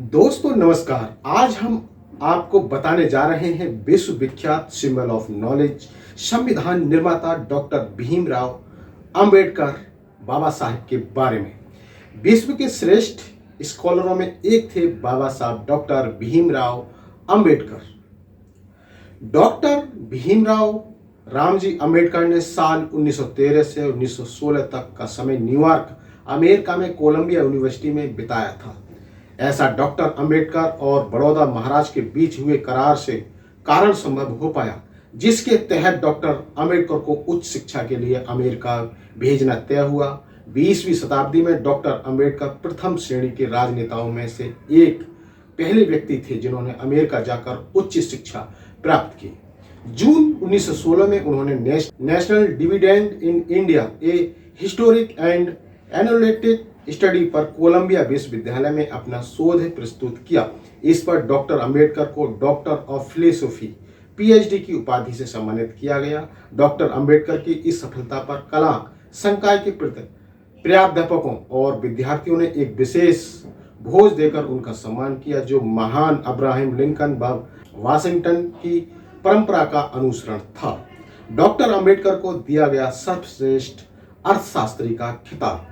दोस्तों नमस्कार। आज हम आपको बताने जा रहे हैं विश्व विख्यात सिंबल ऑफ नॉलेज संविधान निर्माता डॉक्टर भीमराव अंबेडकर बाबा साहब के बारे में। विश्व के श्रेष्ठ स्कॉलरों में एक थे बाबा साहब डॉक्टर भीमराव अंबेडकर। डॉक्टर भीमराव रामजी अंबेडकर ने साल 1913 से 1916 तक का समय न्यूयॉर्क अमेरिका में कोलंबिया यूनिवर्सिटी में बिताया था। ऐसा डॉक्टर अंबेडकर और बड़ौदा महाराज के बीच हुए करार से कारण संभव हो पाया, जिसके तहत डॉक्टर अंबेडकर को उच्च शिक्षा के लिए अमेरिका भेजना तय हुआ। 20वीं शताब्दी में डॉक्टर अंबेडकर प्रथम श्रेणी के राजनेताओं में से एक पहले व्यक्ति थे जिन्होंने अमेरिका जाकर उच्च शिक्षा प्राप्त की। जून 1916 में उन्होंने national dividend in India A historic and analytic study पर कोलंबिया विश्वविद्यालय में अपना शोध प्रस्तुत किया। इस पर डॉक्टर अंबेडकर को डॉक्टर ऑफ फिलोसफी पीएचडी की उपाधि से सम्मानित किया गया। डॉक्टर अंबेडकर की इस सफलता पर कला संकाय के प्राध्यापकों और विद्यार्थियों ने एक विशेष भोज देकर उनका सम्मान किया, जो महान अब्राहम लिंकन वाशिंगटन की परंपरा का अनुसरण था। डॉक्टर अंबेडकर को दिया गया सर्वश्रेष्ठ अर्थशास्त्री का खिताब।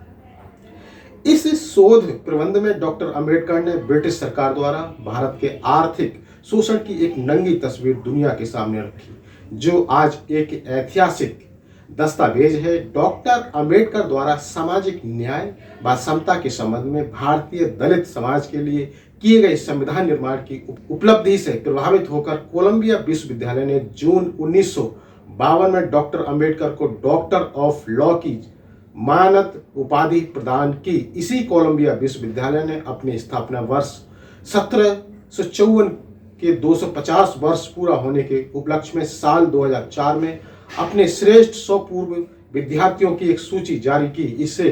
इस शोध प्रबंध में डॉक्टर अंबेडकर ने ब्रिटिश सरकार द्वारा भारत के आर्थिक शोषण की एक नंगी तस्वीर दुनिया के सामने रखी, जो आज एक ऐतिहासिक दस्तावेज है। डॉक्टर अंबेडकर द्वारा सामाजिक न्याय व समता के संबंध में भारतीय दलित समाज के लिए किए गए संविधान निर्माण की उपलब्धि से प्रभावित होकर कोलंबिया विश्वविद्यालय ने जून 1952 में डॉक्टर अंबेडकर को डॉक्टर ऑफ लॉ की मानद उपाधि प्रदान की। इसी कोलंबिया विश्वविद्यालय ने अपने स्थापना वर्ष 1754 के 250 वर्ष पूरा होने के उपलक्ष्य में साल 2004 में अपने श्रेष्ठ 100 पूर्व विद्यार्थियों की एक सूची जारी की। इसे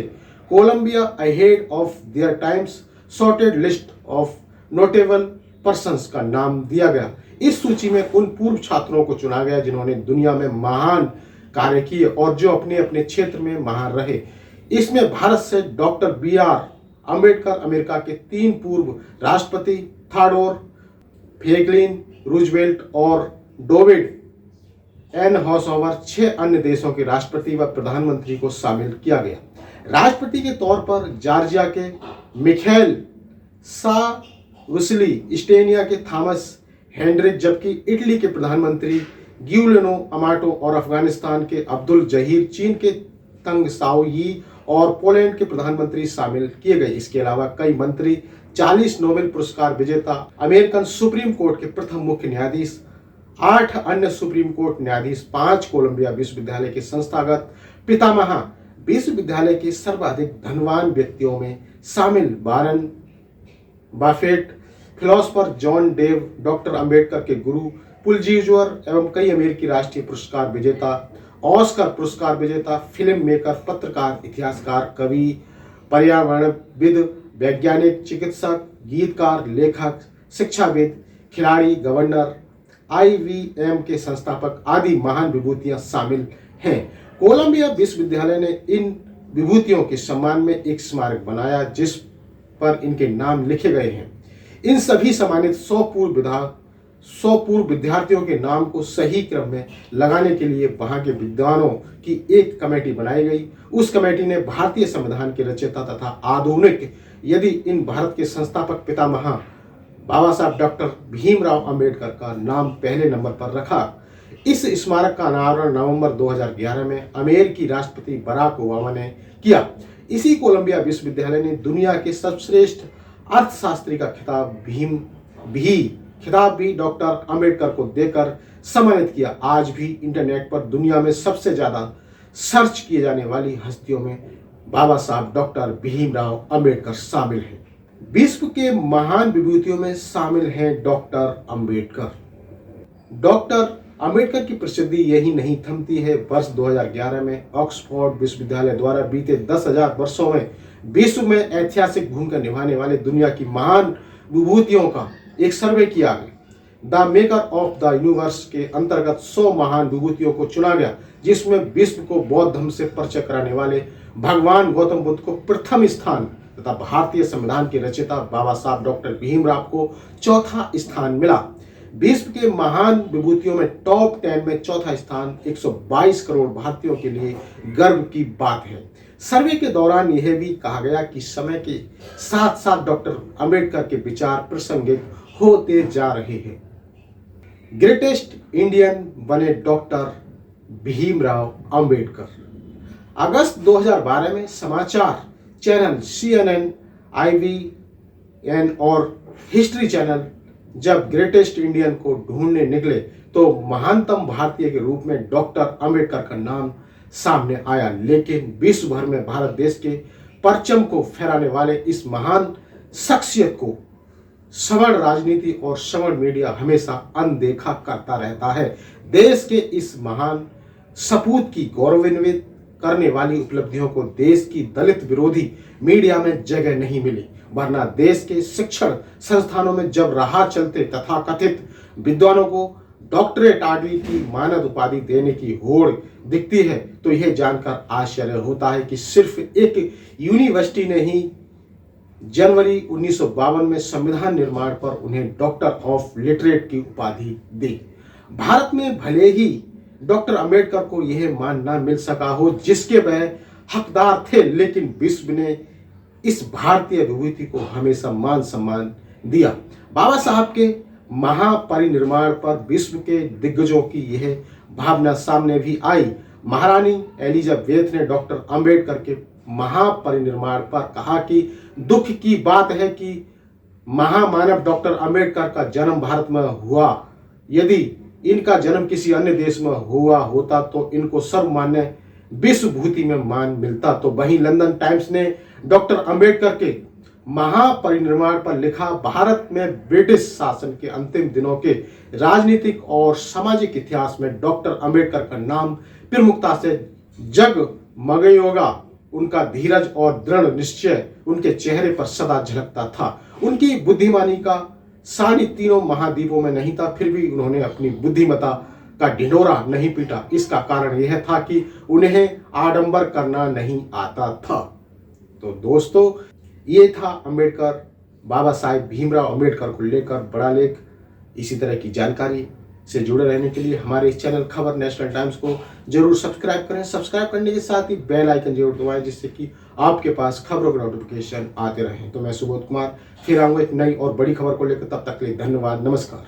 Columbia ahead of their times sorted list of notable persons का नाम दिया गया। इस सूची में उन पूर्व छात्रों को चुना गया जिन्होंने दुनिया में महान कार्य किए और जो अपने अपने क्षेत्र में महान रहे। इसमें भारत से डॉक्टर BR अंबेडकर, अमेरिका के 3 पूर्व राष्ट्रपति थियोडोर फ्रैंकलिन रूजवेल्ट और डेविड एन हॉसोवर, 6 अन्य देशों के राष्ट्रपति व प्रधानमंत्री को शामिल किया गया। राष्ट्रपति के तौर पर जॉर्जिया के मिखाइल साकाशविली, एस्टोनिया के थॉमस हेनरिच, जबकि इटली के प्रधानमंत्री गिउलियानो अमाटो और अफगानिस्तान के अब्दुल जहीर, चीन के तंग साओ यी और पोलैंड के प्रधानमंत्री शामिल किए गए। इसके अलावा कई मंत्री, 40 नोबेल पुरस्कार विजेता, अमेरिकन सुप्रीम कोर्ट के प्रथम मुख्य न्यायाधीश, 8 अन्य सुप्रीम कोर्ट न्यायाधीश, 5 कोलंबिया विश्वविद्यालय के संस्थागत पितामह, विश्वविद्यालय के सर्वाधिक धनवान व्यक्तियों में शामिल Warren Buffett, philosopher John Dewey, doctor Ambedkar के गुरु पुलित्जर एवं कई अमेरिकी राष्ट्रीय पुरस्कार विजेता, ऑस्कर पुरस्कार विजेता, फिल्म मेकर, पत्रकार, इतिहासकार, कवि, पर्यावरणविद, वैज्ञानिक, चिकित्सक, गीतकार, लेखक, शिक्षाविद, खिलाड़ी, गवर्नर, IVM के संस्थापक आदि महान विभूतियां शामिल हैं। कोलंबिया विश्वविद्यालय ने इन विभूतियों के सम्मान में एक स्मारक बनाया जिस पर इनके नाम लिखे गए हैं। इन सभी सम्मानित 100 पूर्व विद्यार्थियों के नाम को सही क्रम में लगाने के लिए वहां के विद्वानों की एक कमेटी बनाई गई। उस कमेटी ने भारतीय संविधान के रचयिता तथा आधुनिक यदि इन भारत के संस्थापक पितामह बाबा साहब डॉक्टर भीमराव अंबेडकर का नाम पहले नंबर पर रखा। इस स्मारक का अनावरण नवंबर 2011 में अमेरिकी राष्ट्रपति बराक ओबामा ने किया। इसी कोलंबिया विश्वविद्यालय ने दुनिया के सर्वश्रेष्ठ अर्थशास्त्री का खिताब भी डॉक्टर अंबेडकर को देकर सम्मानित किया। आज भी इंटरनेट पर दुनिया में सबसे ज्यादा सर्च किए जाने वाली हस्तियों में बाबा साहब डॉक्टर भीमराव अंबेडकर शामिल हैं। विश्व के महान विभूतियों में शामिल हैं डॉक्टर अंबेडकर। डॉक्टर अंबेडकर की प्रसिद्धि यही नहीं थमती है। वर्ष 2011 में ऑक्सफोर्ड विश्वविद्यालय द्वारा बीते 10,000 वर्षों में विश्व में ऐतिहासिक भूमिका निभाने वाले दुनिया की महान विभूतियों का एक सर्वे किया गया। The maker of the universe के अंतर्गत 100 महान विभूतियों को चुना गया, जिसमें विश्व को बौद्ध धर्म से परिचय कराने वाले भगवान गौतम बुद्ध को प्रथम स्थान तथा भारतीय संविधान के रचयिता बाबा साहब डॉक्टर भीमराव को चौथा स्थान मिला। विश्व के महान विभूतियों में टॉप 10 में चौथा स्थान 122 करोड़ भारतीयों के लिए गर्व की बात है। सर्वे के दौरान यह भी कहा गया कि समय के साथ साथ डॉक्टर अंबेडकर के विचार प्रासंगिक होते जा रहे हैं। ग्रेटेस्ट इंडियन बने डॉक्टर भीमराव अंबेडकर। अगस्त 2012 में समाचार चैनल CNN, IVN और हिस्ट्री चैनल जब ग्रेटेस्ट इंडियन को ढूंढने निकले तो महानतम भारतीय के रूप में डॉक्टर अंबेडकर का नाम सामने आया। लेकिन विश्व भर में भारत देश के परचम को फहराने वाले इस महान शख्सियत को सवर्ण राजनीति और सवर्ण मीडिया हमेशा अनदेखा करता रहता है। देश के इस महान सपूत की गौरवान्वित करने वाली उपलब्धियों को देश की दलित विरोधी मीडिया में जगह नहीं मिली, वरना देश के शिक्षण संस्थानों में जब राह चलते तथाकथित विद्वानों को डॉक्टरेट आदि की मानद उपाधि देने की होड़ दिखती है तो यह जानकर आश्चर्य होता है कि सिर्फ एक यूनिवर्सिटी ने ही जनवरी 1952 में संविधान निर्माण पर उन्हें डॉक्टर ऑफ लिटरेट की उपाधि दी। भारत में भले ही डॉक्टर अंबेडकर को यह मान न मिल सका हो जिसके वह हकदार थे, लेकिन विश्व ने इस भारतीय विभूति को हमेशा मान सम्मान दिया। बाबा साहब के महापरिनिर्वाण पर विश्व के दिग्गजों की यह भावना सामने भी आई। महारानी एलिजाबेथ ने डॉक्टर अंबेडकर के महापरिनिर्वाण पर कहा कि दुख की बात है कि महामानव डॉक्टर अंबेडकर का जन्म भारत में हुआ। यदि इनका जन्म किसी अन्य देश में हुआ होता तो इनको सर्वमान्य विश्व विभूति में मान मिलता। तो वहीं लंदन टाइम्स ने डॉक्टर अंबेडकर के महापरिनिर्वाण पर लिखा, भारत में ब्रिटिश शासन के अंतिम दिनों के राजनीतिक और सामाजिक इतिहास में डॉक्टर अंबेडकर का नाम प्रमुखता से जगमगेगा। उनका धीरज और दृढ़ निश्चय उनके चेहरे पर सदा झलकता था। उनकी बुद्धिमानी का सानी तीनों महाद्वीपों में नहीं था, फिर भी उन्होंने अपनी बुद्धिमत्ता का ढिंढोरा नहीं पीटा। इसका कारण यह था कि उन्हें आडंबर करना नहीं आता था। तो दोस्तों, ये था अंबेडकर, बाबा साहेब भीमराव अंबेडकर को लेकर बड़ा लेख। इसी तरह की जानकारी से जुड़े रहने के लिए हमारे इस चैनल खबर नेशनल टाइम्स को जरूर सब्सक्राइब करें। सब्सक्राइब करने के साथ ही बेल आइकन जरूर दबाएं जिससे कि आपके पास खबरों के नोटिफिकेशन आते रहें। तो मैं सुबोध कुमार फिर आऊंगा एक नई और बड़ी खबर को लेकर। तब तक के लिए धन्यवाद, नमस्कार।